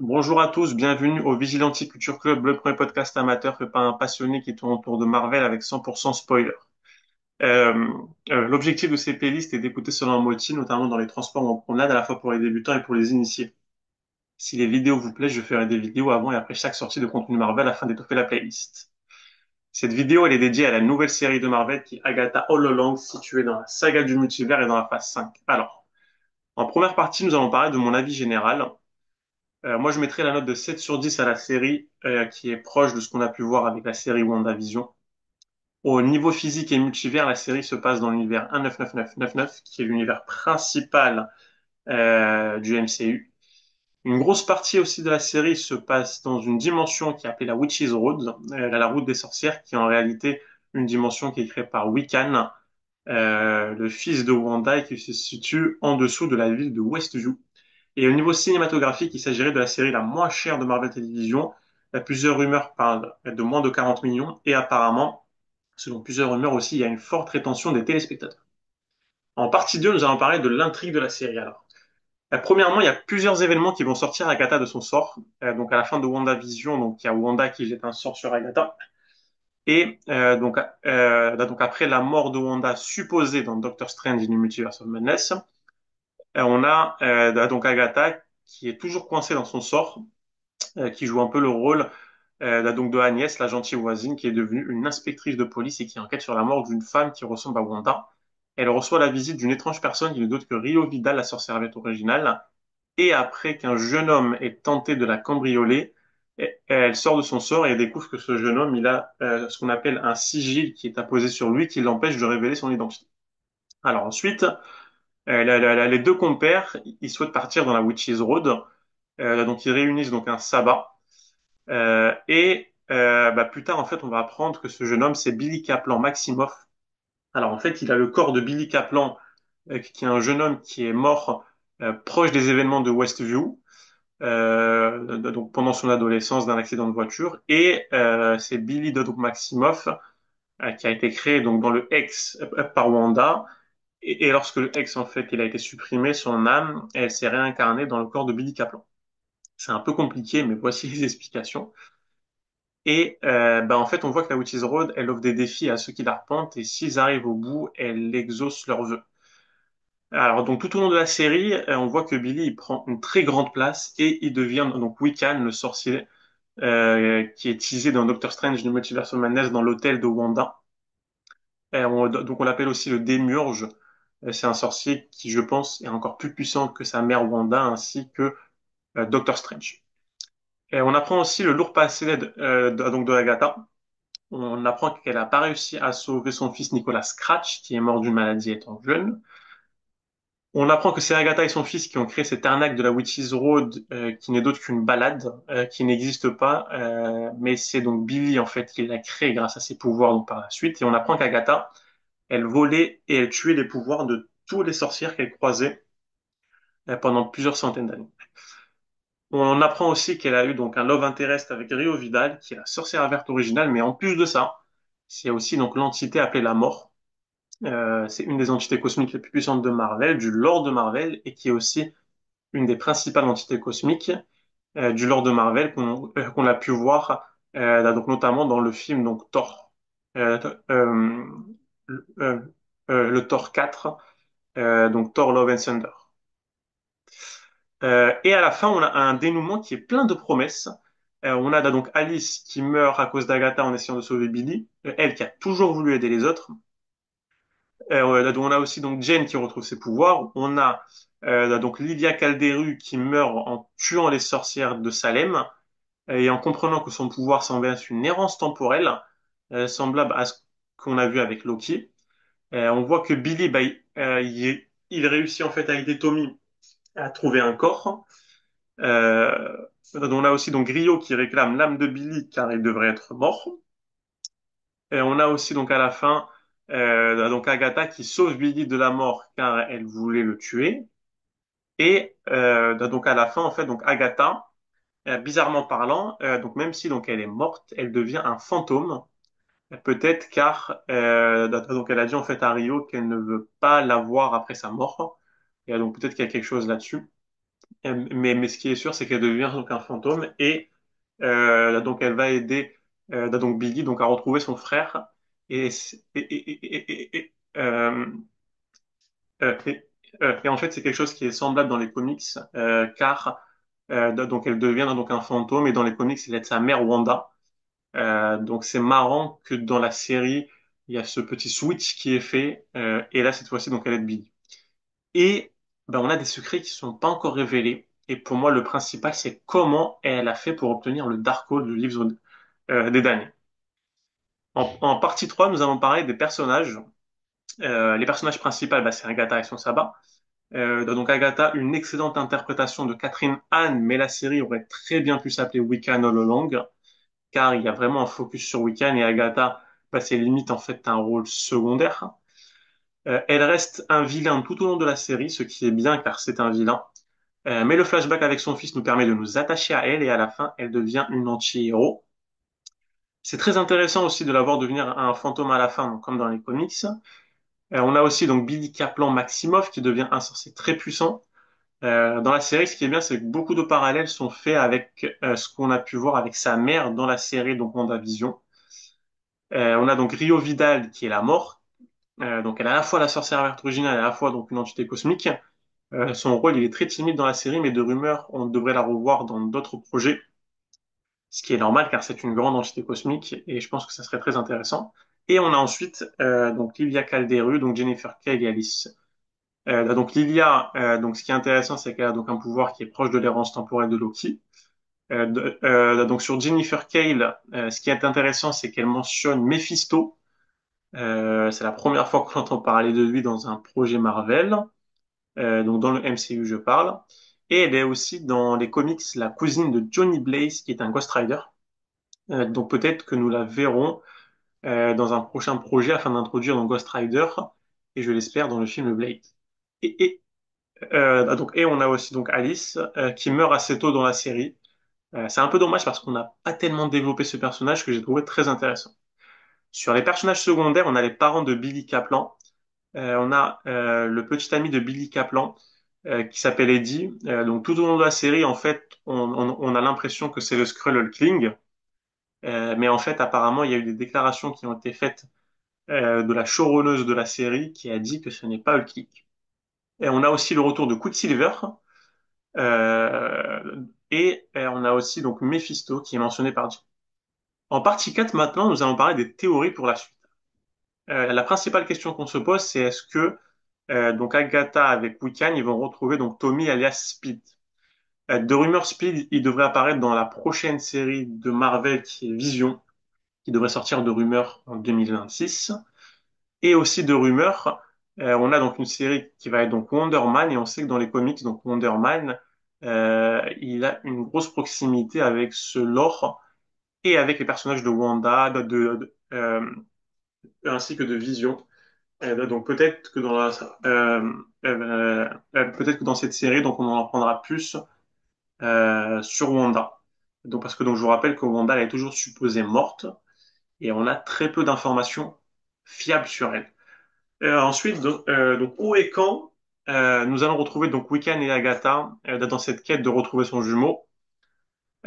Bonjour à tous, bienvenue au Vigilante Culture Club, le premier podcast amateur fait par un passionné qui tourne autour de Marvel avec 100% spoiler. Euh, L'objectif de ces playlists est d'écouter selon un motif, notamment dans les transports ou en promenade, à la fois pour les débutants et pour les initiés. Si les vidéos vous plaisent, je ferai des vidéos avant et après chaque sortie de contenu Marvel afin d'étoffer la playlist. Cette vidéo, elle est dédiée à la nouvelle série de Marvel qui est Agatha All Along, située dans la saga du multivers et dans la phase 5. Alors, en première partie, nous allons parler de mon avis général. Moi, je mettrais la note de 7 sur 10 à la série, qui est proche de ce qu'on a pu voir avec la série WandaVision. Au niveau physique et multivers, la série se passe dans l'univers 199999, qui est l'univers principal du MCU. Une grosse partie aussi de la série se passe dans une dimension qui est appelée la Witch's Road, la route des sorcières, qui est en réalité une dimension qui est créée par Wiccan, le fils de Wanda, et qui se situe en dessous de la ville de Westview. Et au niveau cinématographique, il s'agirait de la série la moins chère de Marvel Television. Plusieurs rumeurs parlent de moins de 40 millions et apparemment, selon plusieurs rumeurs aussi, il y a une forte rétention des téléspectateurs. En partie 2, nous allons parler de l'intrigue de la série. Alors, premièrement, il y a plusieurs événements qui vont sortir Agatha de son sort. Donc à la fin de WandaVision, donc il y a Wanda qui jette un sort sur Agatha. Et donc après la mort de Wanda supposée dans Doctor Strange in the Multiverse of Madness, on a donc Agatha qui est toujours coincée dans son sort, qui joue un peu le rôle donc de Agnès, la gentille voisine, qui est devenue une inspectrice de police et qui enquête sur la mort d'une femme qui ressemble à Wanda. Elle reçoit la visite d'une étrange personne qui n'est d'autre que Rio Vidal, la sorcière verte originale. Et après qu'un jeune homme ait tenté de la cambrioler, elle sort de son sort et découvre que ce jeune homme, il a ce qu'on appelle un sigil qui est apposé sur lui qui l'empêche de révéler son identité. Alors ensuite, les deux compères, ils souhaitent partir dans la Witch's Road. Donc ils réunissent donc un sabbat. Plus tard, en fait, on va apprendre que ce jeune homme, c'est Billy Kaplan Maximoff. Alors, en fait, il a le corps de Billy Kaplan, qui est un jeune homme qui est mort proche des événements de Westview, donc pendant son adolescence d'un accident de voiture. Et c'est Billy donc Maximoff qui a été créé donc dans le X par Wanda. Et lorsque le X, en fait, il a été supprimé, son âme, elle s'est réincarnée dans le corps de Billy Kaplan. C'est un peu compliqué, mais voici les explications. Et en fait, on voit que la Witch's Road, elle offre des défis à ceux qui l'arpentent, et s'ils arrivent au bout, elle exauce leurs vœux. Alors, donc tout au long de la série, on voit que Billy il prend une très grande place et il devient donc Wiccan, le sorcier, qui est teasé dans Doctor Strange du Multiverse of Madness dans l'hôtel de Wanda. Donc on l'appelle aussi le Démiurge. C'est un sorcier qui, je pense, est encore plus puissant que sa mère Wanda ainsi que Doctor Strange. Et on apprend aussi le lourd passé donc de Agatha. On apprend qu'elle n'a pas réussi à sauver son fils Nicolas Scratch, qui est mort d'une maladie étant jeune. On apprend que c'est Agatha et son fils qui ont créé cette arnaque de la Witch's Road, qui n'est d'autre qu'une balade, qui n'existe pas, mais c'est donc Billy en fait qui l'a créée grâce à ses pouvoirs donc par la suite. Et on apprend qu'Agatha, elle volait et elle tuait les pouvoirs de tous les sorcières qu'elle croisait pendant plusieurs centaines d'années. On apprend aussi qu'elle a eu donc un love interest avec Rio Vidal, qui est la sorcière verte originale, mais en plus de ça, c'est aussi donc l'entité appelée la mort. C'est une des entités cosmiques les plus puissantes de Marvel, du lore de Marvel, et qui est aussi une des principales entités cosmiques du lore de Marvel qu'on a pu voir donc notamment dans le film donc Thor, euh, euh, euh, le Thor 4, donc Thor Love and Thunder. Et à la fin, on a un dénouement qui est plein de promesses. On a donc Alice qui meurt à cause d'Agatha en essayant de sauver Billy, elle qui a toujours voulu aider les autres. On a aussi donc Jane qui retrouve ses pouvoirs. On a donc Lydia Calderu qui meurt en tuant les sorcières de Salem et en comprenant que son pouvoir semble être une errance temporelle, semblable à ce qu'on a vu avec Loki. On voit que Billy, il réussit en fait à aider Tommy à trouver un corps. On a aussi donc Rio qui réclame l'âme de Billy car il devrait être mort. Et on a aussi donc à la fin donc Agatha qui sauve Billy de la mort car elle voulait le tuer. Et donc à la fin en fait donc Agatha, bizarrement parlant, donc même si donc elle est morte, elle devient un fantôme. Peut-être car donc elle a dit en fait à Rio qu'elle ne veut pas la voir après sa mort. Et donc peut-être qu'il y a quelque chose là-dessus. Mais ce qui est sûr, c'est qu'elle devient donc un fantôme et donc elle va aider donc Billy donc à retrouver son frère et et en fait c'est quelque chose qui est semblable dans les comics car donc elle devient donc un fantôme et dans les comics elle est sa mère Wanda. Donc c'est marrant que dans la série il y a ce petit switch qui est fait et là cette fois-ci donc elle est Billy. Et ben, on a des secrets qui sont pas encore révélés. Et pour moi, le principal, c'est comment elle a fait pour obtenir le Darkhold, le livre des damnés. En partie 3, nous allons parler des personnages. Les personnages principaux, bah, c'est Agatha et son sabbat. Donc Agatha, une excellente interprétation de Catherine Hahn, mais la série aurait très bien pu s'appeler Wiccan All Along, car il y a vraiment un focus sur Wiccan et Agatha, bah, c'est limite en fait un rôle secondaire. Elle reste un vilain tout au long de la série, ce qui est bien car c'est un vilain. Mais le flashback avec son fils nous permet de nous attacher à elle et à la fin, elle devient une anti-héros. C'est très intéressant aussi de la voir devenir un fantôme à la fin, donc comme dans les comics. On a aussi donc Billy Kaplan Maximoff qui devient un sorcier très puissant. Dans la série, ce qui est bien, c'est que beaucoup de parallèles sont faits avec ce qu'on a pu voir avec sa mère dans la série donc WandaVision. On a donc Rio Vidal qui est la mort. Donc elle est à la fois la sorcière verte originale et à la fois donc une entité cosmique. Son rôle, il est très timide dans la série, mais de rumeur, on devrait la revoir dans d'autres projets, ce qui est normal car c'est une grande entité cosmique et je pense que ça serait très intéressant. Et on a ensuite donc Lilia Calderu, donc Jennifer Clegg et Alice. Donc Lilia, donc ce qui est intéressant, c'est qu'elle a donc un pouvoir qui est proche de l'errance temporelle de Loki. Donc sur Jennifer Cale, ce qui est intéressant, c'est qu'elle mentionne Mephisto. C'est la première fois qu'on entend parler de lui dans un projet Marvel. Donc dans le MCU, je parle. Et elle est aussi dans les comics la cousine de Johnny Blaze, qui est un Ghost Rider. Donc peut-être que nous la verrons dans un prochain projet afin d'introduire dans Ghost Rider, et je l'espère dans le film Blade. Et on a aussi donc Alice qui meurt assez tôt dans la série. C'est un peu dommage parce qu'on n'a pas tellement développé ce personnage que j'ai trouvé très intéressant. Sur les personnages secondaires, on a les parents de Billy Kaplan. On a le petit ami de Billy Kaplan qui s'appelle Eddie. Donc tout au long de la série, en fait, on a l'impression que c'est le Skrull Hulkling, mais en fait, apparemment, il y a eu des déclarations qui ont été faites de la showrunneuse de la série qui a dit que ce n'est pas Hulkling. Et on a aussi le retour de Quicksilver et on a aussi donc Mephisto qui est mentionné par Jim. En partie 4, maintenant, nous allons parler des théories pour la suite. La principale question qu'on se pose, c'est est-ce que donc Agatha avec Wiccan, ils vont retrouver donc Tommy alias Speed. De rumeur Speed, il devrait apparaître dans la prochaine série de Marvel qui est Vision, qui devrait sortir de rumeur en 2026. Et aussi de rumeur, on a donc une série qui va être donc Wonder Man et on sait que dans les comics, donc Wonder Man, il a une grosse proximité avec ce lore et avec les personnages de Wanda, ainsi que de Vision. Donc peut-être que dans peut-être que dans cette série, donc on en apprendra plus sur Wanda. Donc parce que donc je vous rappelle que Wanda elle est toujours supposée morte et on a très peu d'informations fiables sur elle. Ensuite donc où et quand nous allons retrouver donc Wiccan et Agatha dans cette quête de retrouver son jumeau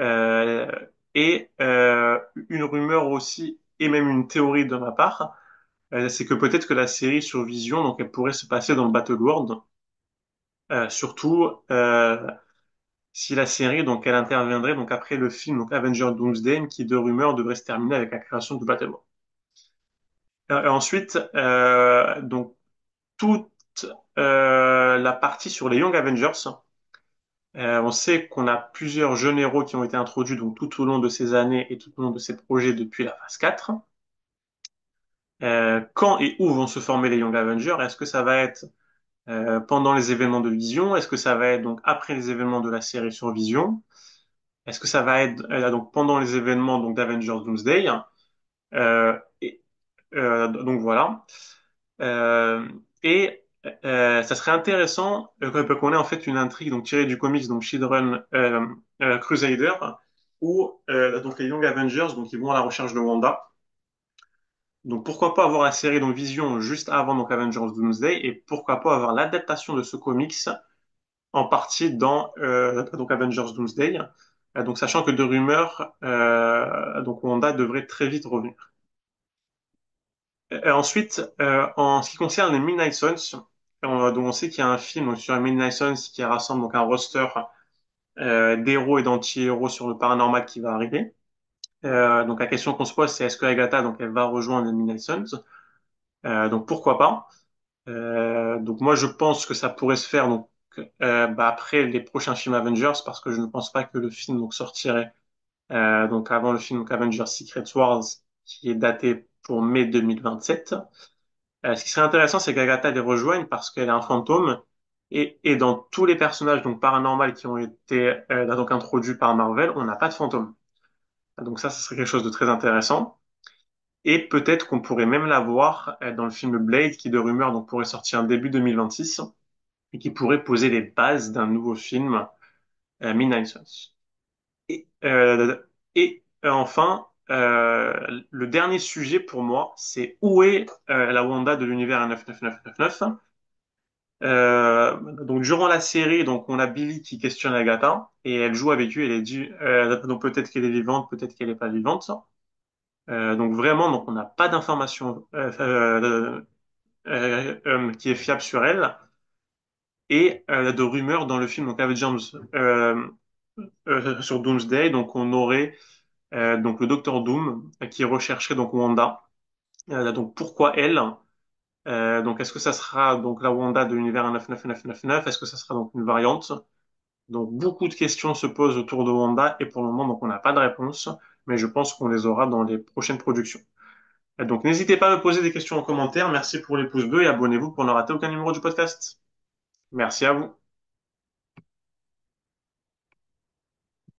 euh, et une rumeur aussi et même une théorie de ma part c'est que peut-être que la série sur Vision donc elle pourrait se passer dans le Battleworld. Surtout si la série donc elle interviendrait donc après le film donc Avengers Doomsday qui de rumeur devrait se terminer avec la création du Battleworld. Ensuite donc toute la partie sur les Young Avengers. On sait qu'on a plusieurs jeunes héros qui ont été introduits donc tout au long de ces années et tout au long de ces projets depuis la phase 4. Quand et où vont se former les Young Avengers? Est-ce que ça va être pendant les événements de Vision? Est-ce que ça va être donc après les événements de la série sur Vision? Est-ce que ça va être donc pendant les événements donc d'Avengers Doomsday? Euh, et, donc voilà. Euh, et ça serait intéressant qu'on ait en fait une intrigue donc tirée du comics donc Children Crusader où donc les Young Avengers donc ils vont à la recherche de Wanda. Donc pourquoi pas avoir la série donc Vision juste avant donc Avengers Doomsday et pourquoi pas avoir l'adaptation de ce comics en partie dans donc Avengers Doomsday. Donc sachant que de rumeurs, donc Wanda devrait très vite revenir. Ensuite, en ce qui concerne les Midnight Suns, donc on sait qu'il y a un film donc, sur les Midnight Suns qui rassemble donc un roster d'héros et d'anti-héros sur le paranormal qui va arriver. Donc la question qu'on se pose, c'est est-ce que Agatha donc elle va rejoindre les Midnight Suns? Donc pourquoi pas? Donc moi je pense que ça pourrait se faire donc après les prochains films Avengers parce que je ne pense pas que le film donc sortirait donc avant le film donc Avengers Secret Wars qui est daté pour mai 2027. Ce qui serait intéressant c'est qu'Agatha les rejoigne parce qu'elle est un fantôme et dans tous les personnages donc paranormaux qui ont été donc introduits par Marvel, on n'a pas de fantôme. Donc ça serait quelque chose de très intéressant. Et peut-être qu'on pourrait même la voir dans le film Blade qui de rumeur donc pourrait sortir en début 2026 et qui pourrait poser les bases d'un nouveau film, Midnight Suns. Et, enfin, le dernier sujet pour moi, c'est où est la Wanda de l'univers 99999. Donc durant la série, donc on a Billy qui questionne Agatha et elle joue avec lui. Elle est dit donc peut-être qu'elle est vivante, peut-être qu'elle est pas vivante. Donc vraiment, donc on n'a pas d'informations qui est fiable sur elle et de rumeurs dans le film donc Avengers sur Doomsday. Donc on aurait donc le Docteur Doom qui rechercherait donc Wanda. Donc pourquoi elle? Donc est-ce que ça sera donc la Wanda de l'univers 99999? Est-ce que ça sera donc une variante? Donc beaucoup de questions se posent autour de Wanda et pour le moment donc on n'a pas de réponse, mais je pense qu'on les aura dans les prochaines productions. Donc n'hésitez pas à me poser des questions en commentaire. Merci pour les pouces bleus et abonnez-vous pour ne rater aucun numéro du podcast. Merci à vous.